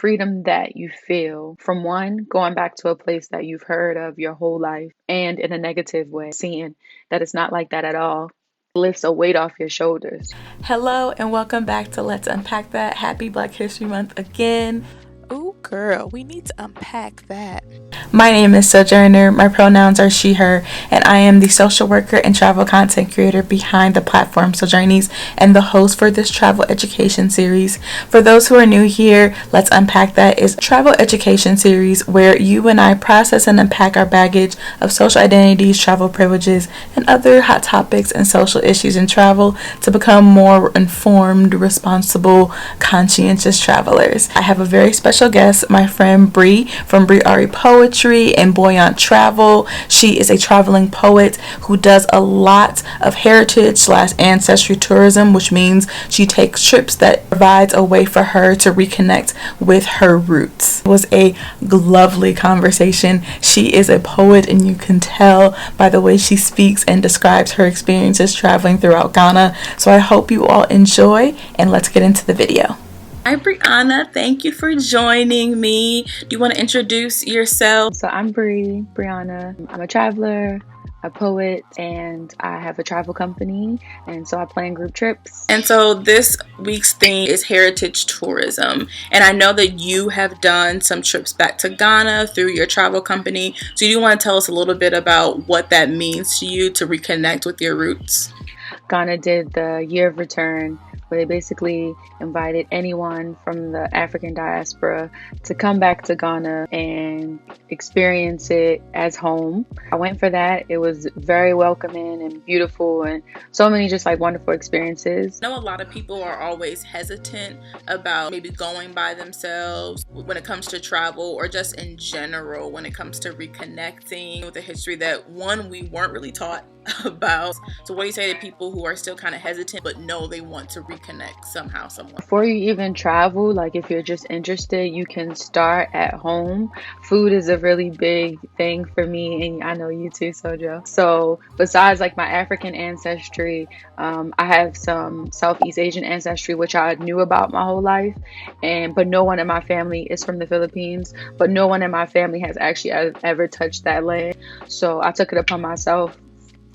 freedom that you feel from one, going back to a place that you've heard of your whole life, and in a negative way, seeing that it's not like that at all, lifts a weight off your shoulders. Hello and welcome back to Let's Unpack That. Happy Black History Month again. Ooh, girl, we need to unpack that. My name is Sojourner, my pronouns are she, her, and I am the social worker and travel content creator behind the platform Sojourneys and the host for this travel education series. For those who are new here, Let's Unpack That is a travel education series where you and I process and unpack our baggage of social identities, travel privileges, and other hot topics and social issues in travel to become more informed, responsible, conscientious travelers. I have a very special guest, my friend Bree from Briona Poetry and Buoyant Travel. She is a traveling poet who does a lot of heritage/ancestry tourism, which means she takes trips that provides a way for her to reconnect with her roots. It was a lovely conversation. She is a poet, and you can tell by the way she speaks and describes her experiences traveling throughout Ghana. So I hope you all enjoy, and let's get into the video. Hi, Briona. Thank you for joining me. Do you want to introduce yourself? So I'm Briona. I'm a traveler, a poet, and I have a travel company, and so I plan group trips. And so this week's theme is heritage tourism, and I know that you have done some trips back to Ghana through your travel company. So you want to tell us a little bit about what that means to you to reconnect with your roots? Ghana did the Year of Return, where they basically invited anyone from the African diaspora to come back to Ghana and experience it as home. I went for that. It was very welcoming and beautiful, and so many just like wonderful experiences. I know a lot of people are always hesitant about maybe going by themselves when it comes to travel, or just in general when it comes to reconnecting with a history that we weren't really taught about. So what do you say to people who are still kind of hesitant but know they want to reconnect somehow, somewhere? Before you even travel, like if you're just interested, you can start at home. Food is a really big thing for me, and I know you too, Sojo. So besides like my African ancestry, I have some Southeast Asian ancestry, which I knew about my whole life, but no one in my family is from the Philippines, but no one in my family has actually ever touched that land. So I took it upon myself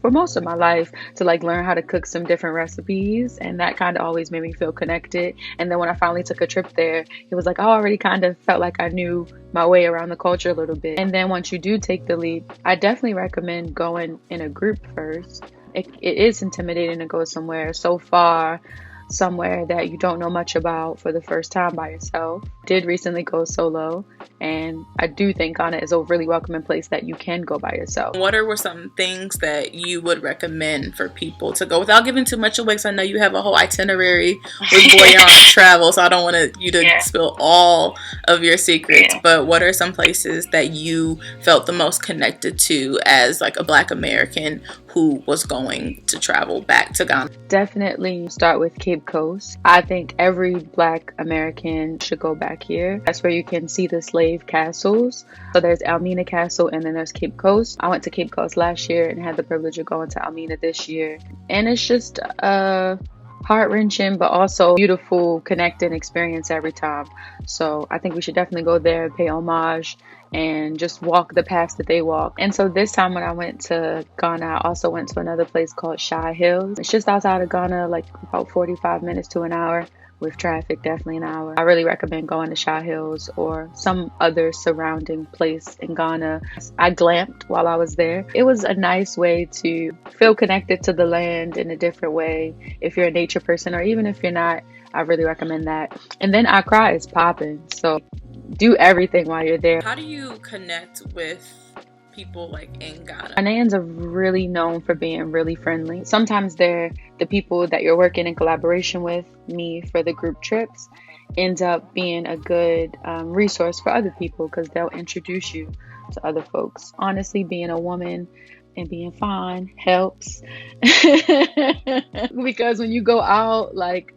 for most of my life to like learn how to cook some different recipes, and that kind of always made me feel connected. And then when I finally took a trip there, it was like I already kind of felt like I knew my way around the culture a little bit. And then once you do take the leap, I definitely recommend going in a group first. It is intimidating to go somewhere so far, somewhere that you don't know much about for the first time by yourself. Did recently go solo, and I do think Ghana is a really welcoming place that you can go by yourself. What are some things that you would recommend for people to go without giving too much away? Because I know you have a whole itinerary with Buoyant Travel, so I don't want you to spill all of your secrets. But what are some places that you felt the most connected to as like a Black American who was going to travel back to Ghana? Definitely start with Cape Coast. I think every Black American should go back here. That's where you can see the slave castles. So there's Elmina Castle, and then there's Cape Coast. I went to Cape Coast last year and had the privilege of going to Elmina this year. And it's just heart-wrenching, but also beautiful, connecting experience every time. So I think we should definitely go there, pay homage, and just walk the paths that they walk. And so this time when I went to Ghana, I also went to another place called Shy Hills. It's just outside of Ghana, like about 45 minutes to an hour. With traffic, definitely an hour. I really recommend going to Shy Hills or some other surrounding place in Ghana. I glamped while I was there. It was a nice way to feel connected to the land in a different way. If you're a nature person, or even if you're not, I really recommend that. And then Accra is popping, so do everything while you're there. How do you connect with people like in Ghana? Ghanaians are really known for being really friendly. Sometimes they're the people that you're working in collaboration with, me for the group trips, ends up being a good resource for other people because they'll introduce you to other folks. Honestly, being a woman and being fine helps because when you go out, like,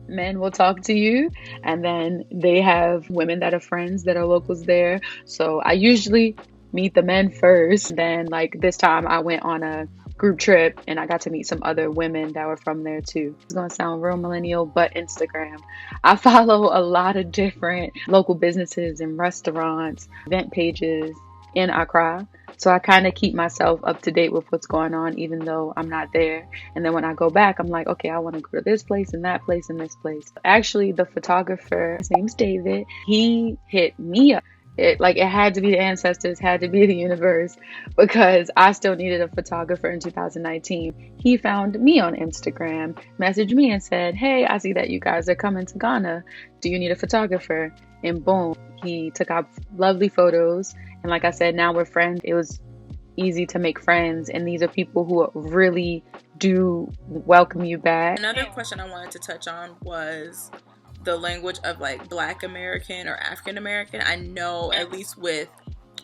men will talk to you, and then they have women that are friends that are locals there. So I usually meet the men first. Then like this time I went on a group trip, and I got to meet some other women that were from there too. It's gonna sound real millennial, but Instagram. I follow a lot of different local businesses and restaurants, event pages in Accra. So I kind of keep myself up to date with what's going on, even though I'm not there. And then when I go back, I'm like, okay, I want to go to this place and that place and this place. Actually, the photographer, his name's David, he hit me up. It had to be the ancestors, had to be the universe, because I still needed a photographer in 2019. He found me on Instagram, messaged me and said, hey, I see that you guys are coming to Ghana. Do you need a photographer? And boom, he took out lovely photos. And like I said, now we're friends. It was easy to make friends. And these are people who really do welcome you back. Another question I wanted to touch on was the language of like Black American or African American. I know at least with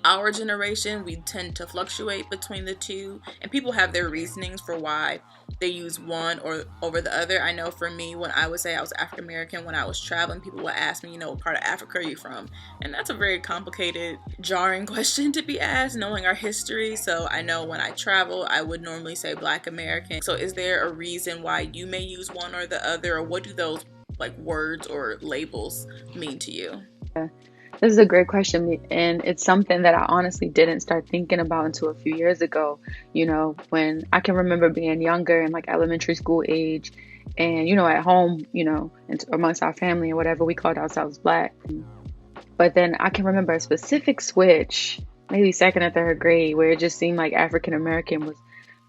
our generation, we tend to fluctuate between the two, and people have their reasonings for why they use one or over the other. I know for me, when I would say I was African American, when I was traveling, people would ask me, what part of Africa are you from? And that's a very complicated, jarring question to be asked, knowing our history. So I know when I travel, I would normally say Black American. So is there a reason why you may use one or the other, or what do those like words or labels mean to you? This is a great question, and it's something that I honestly didn't start thinking about until a few years ago. When I can remember being younger and like elementary school age, and at home, amongst our family or whatever, we called ourselves Black. But then I can remember a specific switch, maybe second or third grade, where it just seemed like African American was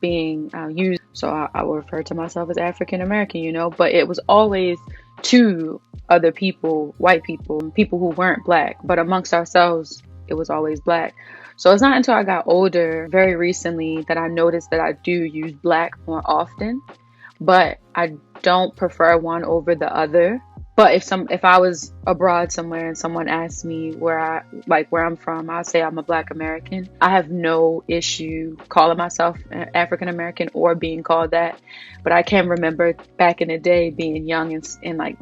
being used. So I would refer to myself as African American, but it was always to other people, white people, people who weren't Black, but amongst ourselves, it was always Black. So it's not until I got older, very recently, that I noticed that I do use Black more often, but I don't prefer one over the other. But if I was abroad somewhere and someone asked me where I'm from, I'll say I'm a Black American. I have no issue calling myself African American or being called that. But I can remember back in the day being young and like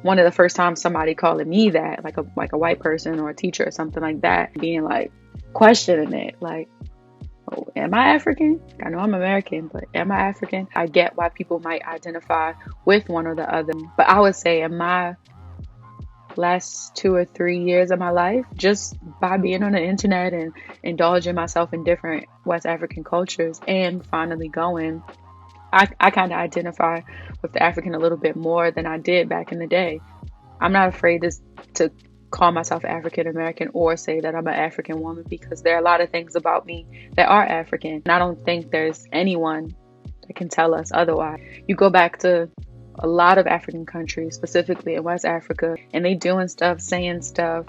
one of the first times somebody calling me that, like a white person or a teacher or something like that, being like questioning it, like, oh, am I African? I know I'm American, but am I African? I get why people might identify with one or the other. But I would say in my last 2 or 3 years of my life, just by being on the internet and indulging myself in different West African cultures and finally going, I kind of identify with the African a little bit more than I did back in the day. I'm not afraid to call myself African American or say that I'm an African woman, because there are a lot of things about me that are African, and I don't think there's anyone that can tell us otherwise. You go back to a lot of African countries, specifically in West Africa, and they doing stuff, saying stuff,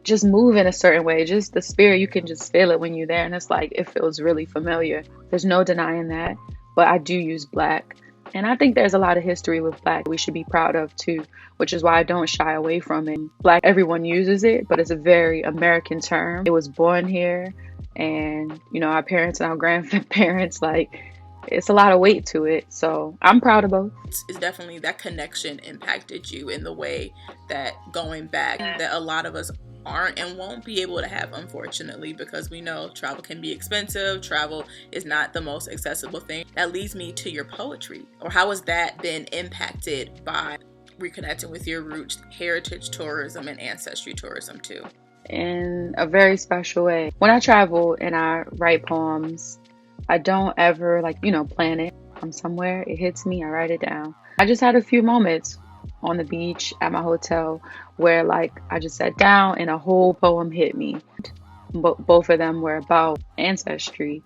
just moving a certain way, just the spirit, you can just feel it when you're there, and it's like it feels really familiar. There's no denying that. But I do use Black. And I think there's a lot of history with Black we should be proud of too, which is why I don't shy away from it. Black, everyone uses it, but it's a very American term. It was born here, and our parents and our grandparents, like, it's a lot of weight to it. So I'm proud of both. It's definitely that connection impacted you in the way that going back, that a lot of us aren't and won't be able to have, unfortunately, because we know travel can be expensive. Travel is not the most accessible thing. That leads me to your poetry, or how has that been impacted by reconnecting with your roots, heritage tourism and ancestry tourism too? In a very special way. When I travel and I write poems, I don't ever plan it. I'm somewhere, it hits me, I write it down. I just had a few moments on the beach at my hotel where I just sat down and a whole poem hit me. Both of them were about ancestry,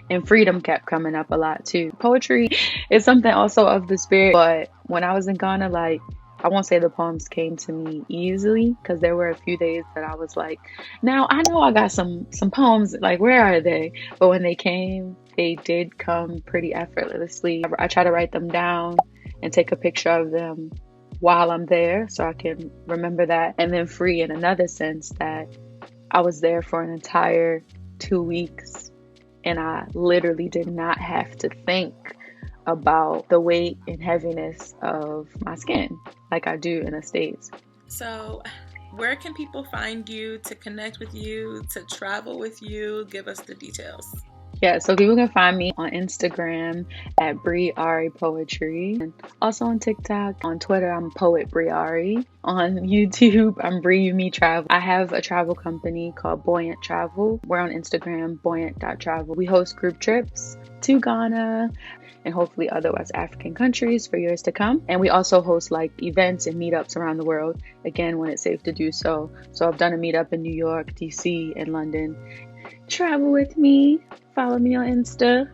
and freedom kept coming up a lot too. Poetry is something also of the spirit, but when I was in Ghana, I won't say the poems came to me easily, because there were a few days that I was like, now I know I got some poems, where are they? But when they came, they did come pretty effortlessly. I try to write them down and take a picture of them while I'm there so I can remember that. And then free in another sense, that I was there for an entire 2 weeks and I literally did not have to think about the weight and heaviness of my skin like I do in the States. So where can people find you, to connect with you, to travel with you? Give us the details. Yeah, so people can find me on Instagram at Briari Poetry, and also on TikTok. On Twitter, I'm Poet Briari. On YouTube, I'm Bri You Me Travel. I have a travel company called Buoyant Travel. We're on Instagram, buoyant.travel. We host group trips to Ghana and hopefully other West African countries for years to come. And we also host like events and meetups around the world, again, when it's safe to do so. So I've done a meetup in New York, DC, and London. Travel with me. Follow me on Insta.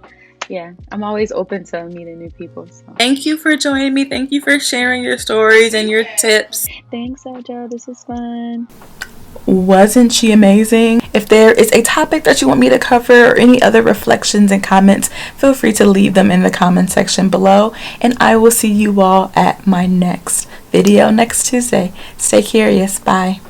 Yeah, I'm always open to meeting new people. So. Thank you for joining me. Thank you for sharing your stories and your tips. Thanks, Joe. This was fun. Wasn't she amazing? If there is a topic that you want me to cover or any other reflections and comments, feel free to leave them in the comment section below. And I will see you all at my next video next Tuesday. Stay curious. Bye.